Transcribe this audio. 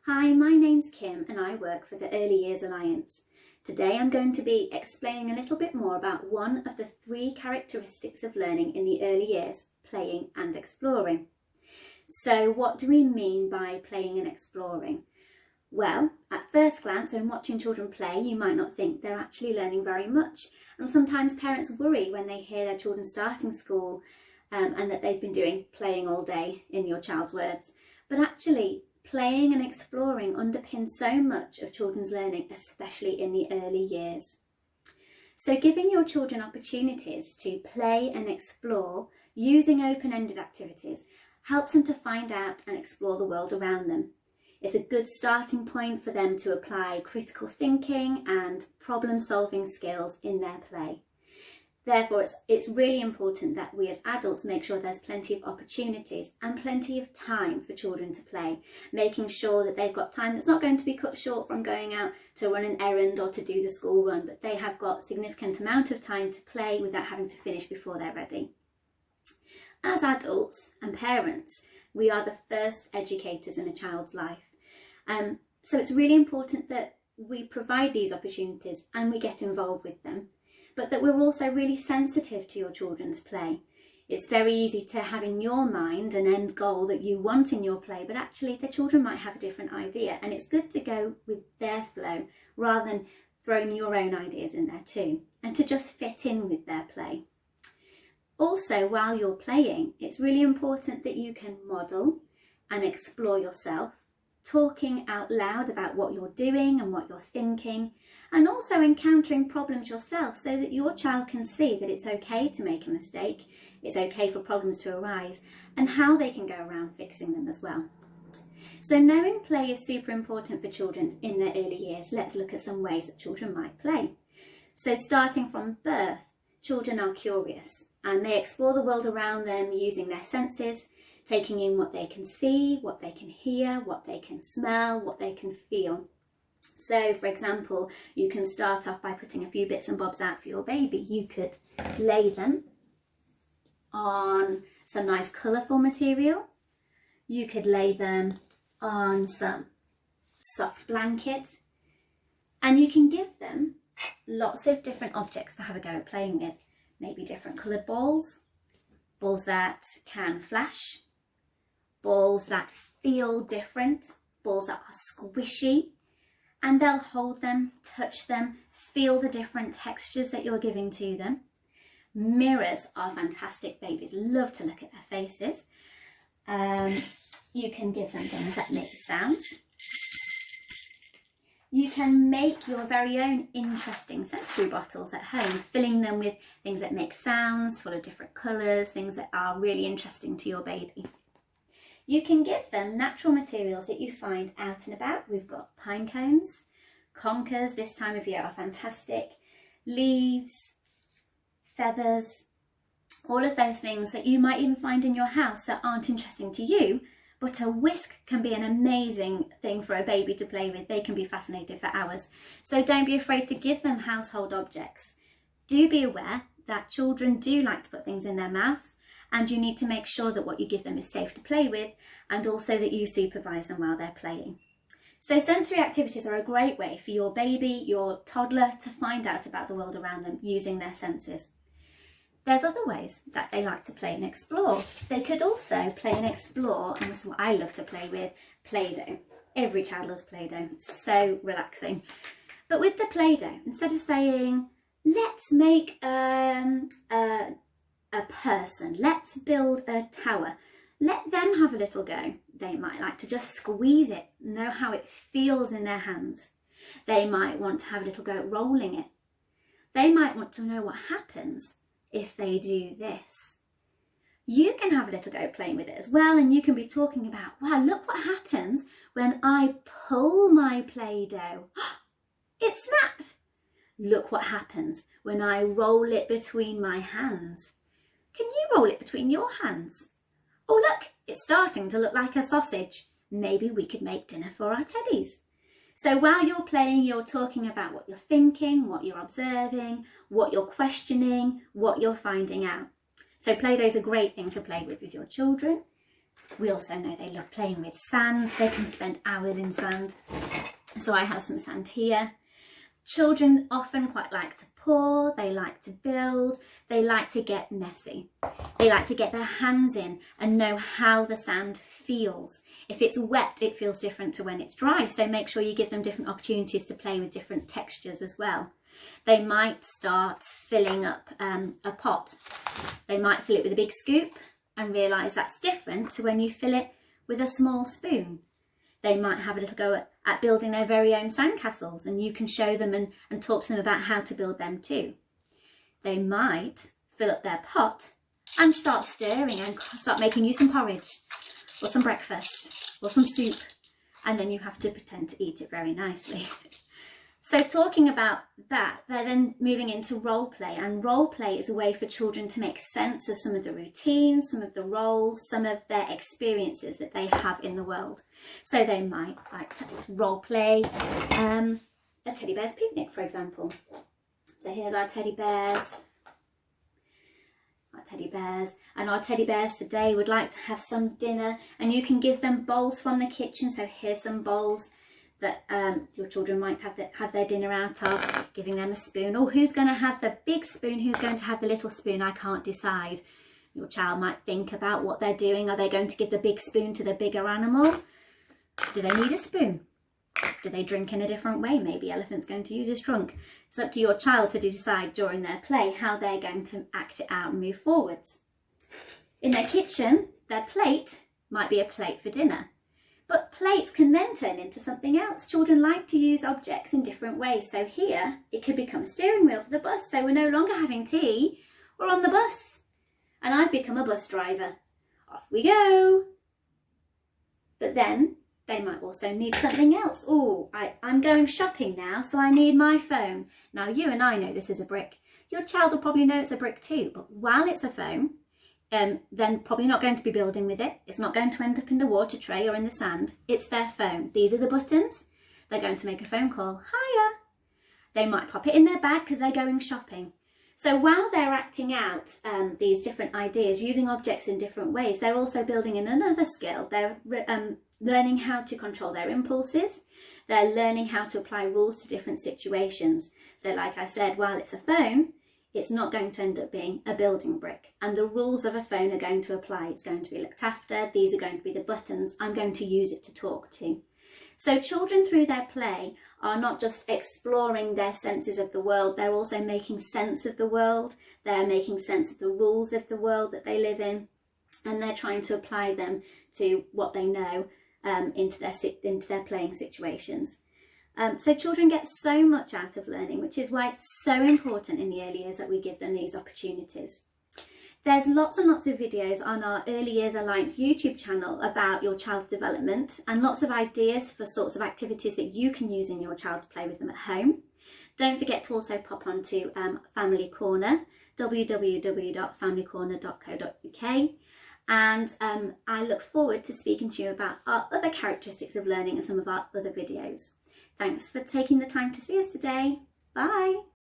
Hi, my name's Kim and I work for the Early Years Alliance. Today I'm going to be explaining a little bit more about one of the 3 characteristics of learning in the early years, playing and exploring. So what do we mean by playing and exploring? Well, at first glance, when watching children play, you might not think they're actually learning very much. And sometimes parents worry when they hear their children starting school and that they've been playing all day, in your child's words. But actually, playing and exploring underpins so much of children's learning, especially in the early years. So giving your children opportunities to play and explore using open-ended activities helps them to find out and explore the world around them. It's a good starting point for them to apply critical thinking and problem-solving skills in their play. Therefore, it's really important that we as adults make sure there's plenty of opportunities and plenty of time for children to play, making sure that they've got time that's not going to be cut short from going out to run an errand or to do the school run, but they have got a significant amount of time to play without having to finish before they're ready. As adults and parents, we are the first educators in a child's life. So it's really important that we provide these opportunities and we get involved with them, but that we're also really sensitive to your children's play. It's very easy to have in your mind an end goal that you want in your play, but actually the children might have a different idea, and it's good to go with their flow rather than throwing your own ideas in there too, and to just fit in with their play. Also, while you're playing, it's really important that you can model and explore yourself, talking out loud about what you're doing and what you're thinking, and also encountering problems yourself so that your child can see that it's okay to make a mistake, it's okay for problems to arise, and how they can go around fixing them as well. So knowing play is super important for children in their early years. Let's look at some ways that children might play. So starting from birth, children are curious and they explore the world around them using their senses, taking in what they can see, what they can hear, what they can smell, what they can feel. So, for example, you can start off by putting a few bits and bobs out for your baby. You could lay them on some nice colourful material. You could lay them on some soft blanket. And you can give them lots of different objects to have a go at playing with. Maybe different coloured balls, balls that can flash, balls that feel different, balls that are squishy, and they'll hold them, touch them, feel the different textures that you're giving to them. Mirrors are fantastic. Babies love to look at their faces. You can give them things that make sounds. You can make your very own interesting sensory bottles at home, filling them with things that make sounds, full of different colours, things that are really interesting to your baby. You can give them natural materials that you find out and about. We've got pine cones, conkers this time of year are fantastic, leaves, feathers, all of those things that you might even find in your house that aren't interesting to you, but a whisk can be an amazing thing for a baby to play with. They can be fascinated for hours. So don't be afraid to give them household objects. Do be aware that children do like to put things in their mouth, and you need to make sure that what you give them is safe to play with, and also that you supervise them while they're playing. So sensory activities are a great way for your baby, your toddler, to find out about the world around them using their senses. There's other ways that they like to play and explore. They could also play and explore, and this is what I love to play with, Play-Doh. Every child loves Play-Doh, it's so relaxing. But with the Play-Doh, instead of saying, let's make a person, let's build a tower, let them have a little go. They might like to just squeeze it, know how it feels in their hands. They might want to have a little go at rolling it. They might want to know what happens if they do this. You can have a little go playing with it as well, and you can be talking about, wow, look what happens when I pull my Play-Doh. It snapped. Look what happens when I roll it between my hands. Can you roll it between your hands? Oh look, it's starting to look like a sausage. Maybe we could make dinner for our teddies. So while you're playing, you're talking about what you're thinking, what you're observing, what you're questioning, what you're finding out. So Play-Doh is a great thing to play with your children. We also know they love playing with sand. They can spend hours in sand. So I have some sand here. Children often quite like to pour, they like to build, they like to get messy. They like to get their hands in and know how the sand feels. If it's wet, it feels different to when it's dry, so make sure you give them different opportunities to play with different textures as well. They might start filling up a pot. They might fill it with a big scoop and realise that's different to when you fill it with a small spoon. They might have a little go at building their very own sandcastles, and you can show them and talk to them about how to build them too. They might fill up their pot and start stirring and start making you some porridge or some breakfast or some soup, and then you have to pretend to eat it very nicely. So talking about that, they're then moving into role play, and role play is a way for children to make sense of some of the routines, some of the roles, some of their experiences that they have in the world. So they might like to role play a teddy bear's picnic, for example. So here's our teddy bears. And our teddy bears today would like to have some dinner, and you can give them bowls from the kitchen. So here's some bowls that your children might have their dinner out of, giving them a spoon. Or who's going to have the big spoon, who's going to have the little spoon, I can't decide. Your child might think about what they're doing. Are they going to give the big spoon to the bigger animal? Do they need a spoon? Do they drink in a different way? Maybe elephant's going to use his trunk. It's up to your child to decide during their play how they're going to act it out and move forwards. In their kitchen, their plate might be a plate for dinner. But plates can then turn into something else. Children like to use objects in different ways. So here, it could become a steering wheel for the bus. So we're no longer having tea, we're on the bus. And I've become a bus driver. Off we go. But then they might also need something else. Oh, I'm going shopping now, so I need my phone. Now you and I know this is a brick. Your child will probably know it's a brick too, but while it's a phone, then probably not going to be building with it. It's not going to end up in the water tray or in the sand. It's their phone. These are the buttons. They're going to make a phone call. Hiya. They might pop it in their bag because they're going shopping. So while they're acting out these different ideas, using objects in different ways, they're also building in another skill. They're learning how to control their impulses. They're learning how to apply rules to different situations. So like I said, while it's a phone, it's not going to end up being a building brick, and the rules of a phone are going to apply. It's going to be looked after. These are going to be the buttons. I'm going to use it to talk to. So children through their play are not just exploring their senses of the world, they're also making sense of the world. They're making sense of the rules of the world that they live in, and they're trying to apply them to what they know into their playing situations. So children get so much out of learning, which is why it's so important in the early years that we give them these opportunities. There's lots and lots of videos on our Early Years Alliance YouTube channel about your child's development, and lots of ideas for sorts of activities that you can use in your child's play with them at home. Don't forget to also pop onto Family Corner, www.familycorner.co.uk. And I look forward to speaking to you about our other characteristics of learning and some of our other videos. Thanks for taking the time to see us today. Bye.